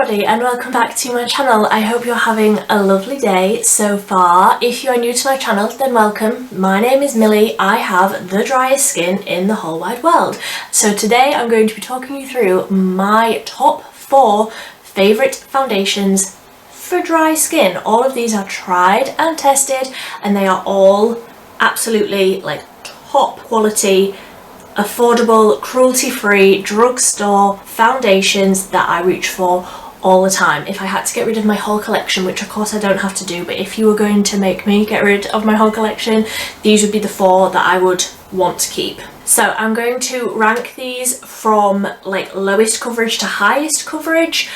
everybody and welcome back to my channel. I hope you're having a lovely day so far. If you are new to my channel, then welcome. My name is Millie. I have the driest skin in the whole wide world. So today I'm going to be talking you through my top 4 favourite foundations for dry skin. All of these are tried and tested and they are all absolutely like top quality, affordable, cruelty-free, drugstore foundations that I reach for all the time. If I had to get rid of my whole collection, which of course I don't have to do, but if you were going to make me get rid of my whole collection, these would be the 4 that I would want to keep. So I'm going to rank these from like lowest coverage to highest coverage.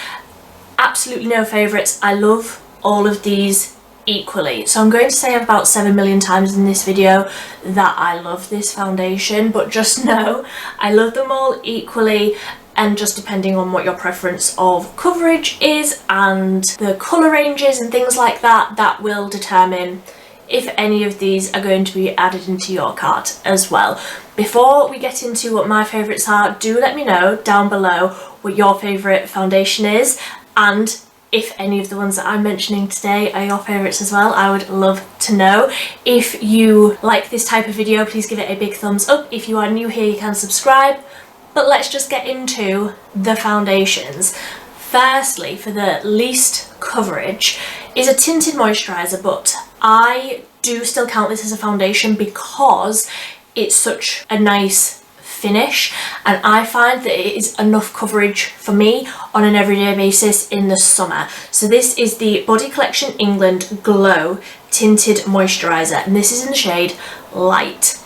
Absolutely no favourites. I love all of these equally. So I'm going to say about 7 million times in this video that I love this foundation, but just know I love them all equally, and just depending on what your preference of coverage is and the colour ranges and things like that, that will determine if any of these are going to be added into your cart as well. Before we get into what my favourites are, do let me know down below what your favourite foundation is, and if any of the ones that I'm mentioning today are your favourites as well. I would love to know. If you like this type of video, please give it a big thumbs up. If you are new here, you can subscribe. But let's just get into the foundations. Firstly, for the least coverage is a tinted moisturiser, but I do still count this as a foundation because it's such a nice finish, and I find that it is enough coverage for me on an everyday basis in the summer. So this is the Body Collection England Glow Tinted Moisturiser, and this is in the shade Light.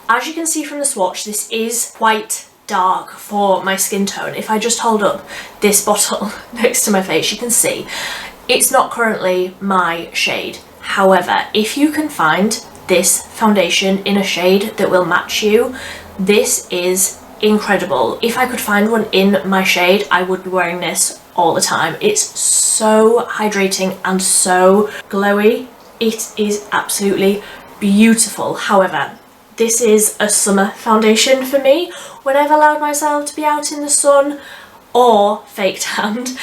As you can see from the swatch, this is quite dark for my skin tone. If I just hold up this bottle next to my face, you can see it's not currently my shade. However, if you can find this foundation in a shade that will match you, this is incredible. If I could find one in my shade, I would be wearing this all the time. It's so hydrating and so glowy. It is absolutely beautiful. However, this is a summer foundation for me. When I've allowed myself to be out in the sun or fake tanned,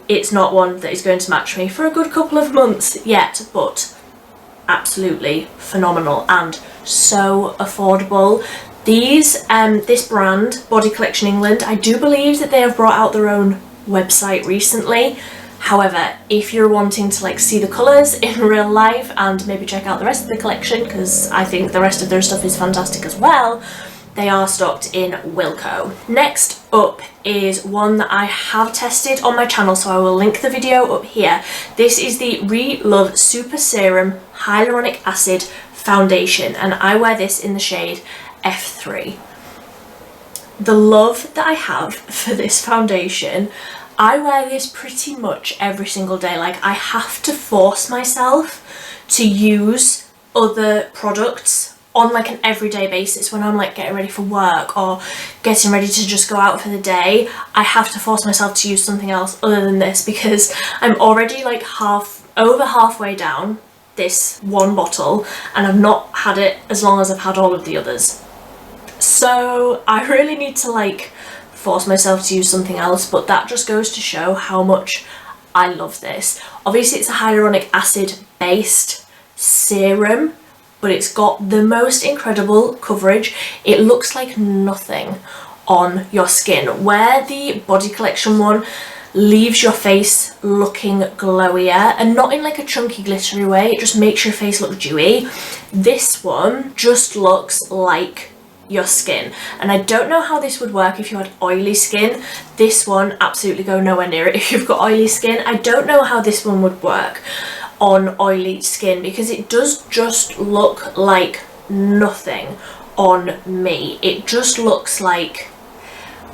it's not one that is going to match me for a good couple of months yet, but absolutely phenomenal and so affordable. These, this brand, Body Collection England, I do believe that they have brought out their own website recently. However, if you're wanting to like see the colours in real life and maybe check out the rest of the collection, because I think the rest of their stuff is fantastic as well, they are stocked in Wilko. Next up is one that I have tested on my channel, so I will link the video up here. This is the Relove Super Serum Hyaluronic Acid Foundation, and I wear this in the shade F3. The love that I have for this foundation, I wear this pretty much every single day. Like, I have to force myself to use other products on like an everyday basis. When I'm like getting ready for work or getting ready to just go out for the day, I have to force myself to use something else other than this, because I'm already like over halfway down this one bottle and I've not had it as long as I've had all of the others. So I really need to like force myself to use something else, but that just goes to show how much I love this. Obviously it's a hyaluronic acid based serum, but it's got the most incredible coverage. It looks like nothing on your skin, where the Body Collection one leaves your face looking glowier, and not in like a chunky glittery way, it just makes your face look dewy. This one just looks like your skin, and I don't know how this would work if you had oily skin. This one, absolutely go nowhere near it if you've got oily skin. I don't know how this one would work on oily skin, because it does just look like nothing on me. It just looks like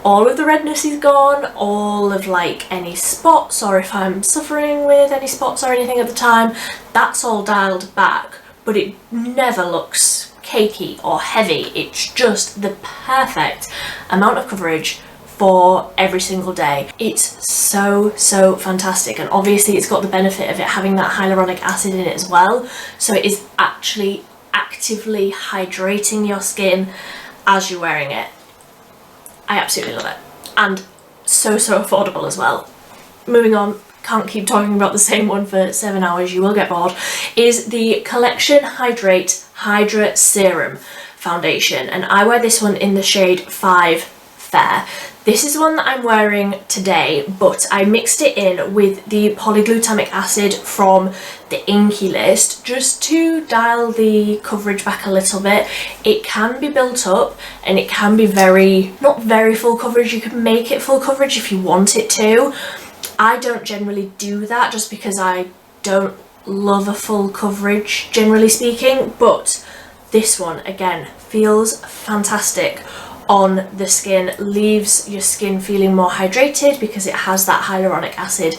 all of the redness is gone, all of like any spots, or if I'm suffering with any spots or anything at the time, that's all dialed back, but it never looks cakey or heavy. It's just the perfect amount of coverage for every single day. It's so fantastic, and obviously it's got the benefit of it having that hyaluronic acid in it as well, so it is actually actively hydrating your skin as you're wearing it. I absolutely love it, and so affordable as well. moving on, can't keep talking about the same one for 7 hours, you will get bored, is the Collection Hydrate Hydra Serum foundation, and I wear this one in the shade 5 Fair. This is the one that I'm wearing today, but I mixed it in with the polyglutamic acid from the Inky list just to dial the coverage back a little bit. It can be built up and it can be not very full coverage. You can make it full coverage if you want it to. I don't generally do that just because I don't love a full coverage, generally speaking, but this one, again, feels fantastic on the skin, leaves your skin feeling more hydrated because it has that hyaluronic acid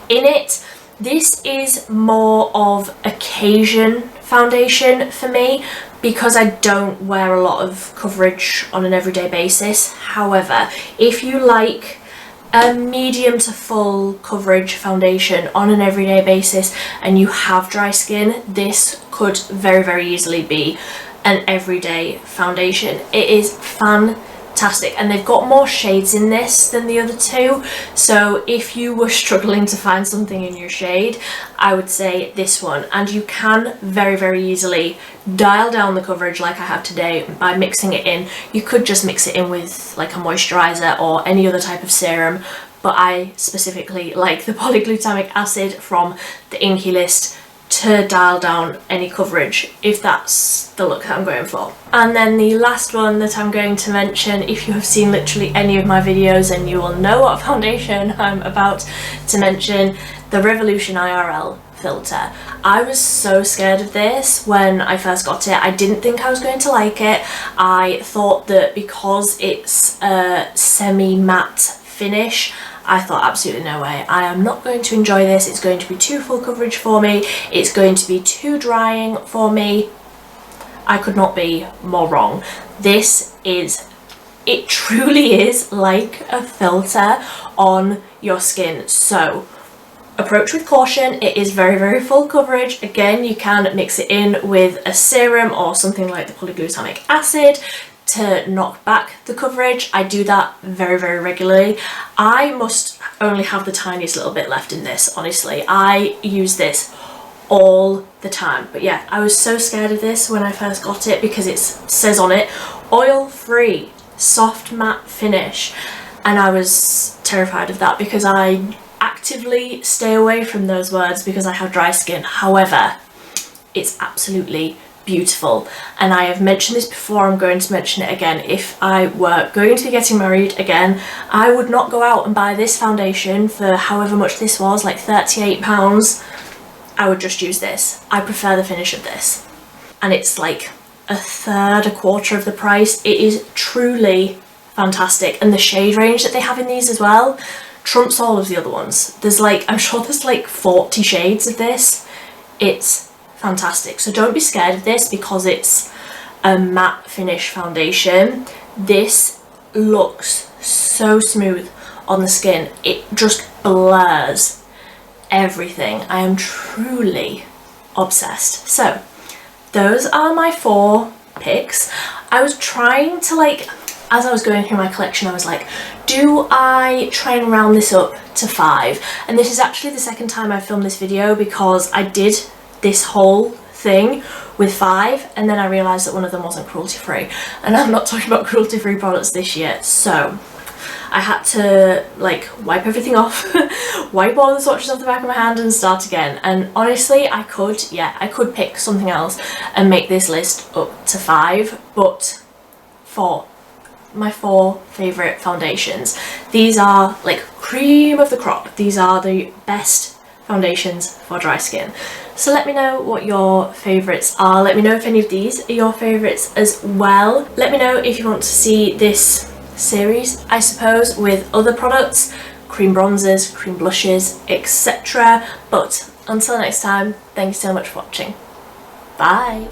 in it. This is more of occasion foundation for me because I don't wear a lot of coverage on an everyday basis. However, if you like a medium to full coverage foundation on an everyday basis and you have dry skin, this could very, very easily be an everyday foundation. It is fantastic, and they've got more shades in this than the other two, so if you were struggling to find something in your shade, I would say this one. And you can very, very easily dial down the coverage like I have today by mixing it in. You could just mix it in with like a moisturiser or any other type of serum, but I specifically like the polyglutamic acid from the Inky list to dial down any coverage if that's the look that I'm going for. And then the last one that I'm going to mention, if you have seen literally any of my videos, and you will know what foundation I'm about to mention, the Revolution IRL filter. I was so scared of this when I first got it. I didn't think I was going to like it. I thought that because it's a semi-matte finish, I thought absolutely no way, I am not going to enjoy this. It's going to be too full coverage for me. It's going to be too drying for me. I could not be more wrong. It truly is like a filter on your skin. So approach with caution. It is very, very full coverage. Again, you can mix it in with a serum or something like the polyglutamic acid to knock back the coverage. I do that very, very regularly. I must only have the tiniest little bit left in this, honestly. I use this all the time. But yeah, I was so scared of this when I first got it because it says on it, oil-free, soft matte finish. And I was terrified of that because I actively stay away from those words because I have dry skin. However, it's absolutely beautiful, and I have mentioned this before, I'm going to mention it again. If I were going to be getting married again, I would not go out and buy this foundation for however much this was, like £38. I would just use this. I prefer the finish of this, and it's like a quarter of the price. It is truly fantastic, and the shade range that they have in these as well trumps all of the other ones. There's like, I'm sure there's like 40 shades of this. It's fantastic. So don't be scared of this because it's a matte finish foundation. This looks so smooth on the skin. It just blurs everything. I am truly obsessed. So those are my 4 picks. I was trying to, like, as I was going through my collection, I was like, do I try and round this up to 5? And this is actually the second time I filmed this video because I did this whole thing with 5 and then I realised that one of them wasn't cruelty free, and I'm not talking about cruelty free products this year, so I had to like wipe everything off, wipe all the swatches off the back of my hand and start again. And honestly, I could pick something else and make this list up to 5, but for my 4 favourite foundations, these are like cream of the crop. These are the best foundations for dry skin. So let me know what your favourites are. Let me know if any of these are your favourites as well. Let me know if you want to see this series, I suppose, with other products, cream bronzers, cream blushes, etc. But until next time, thank you so much for watching. Bye!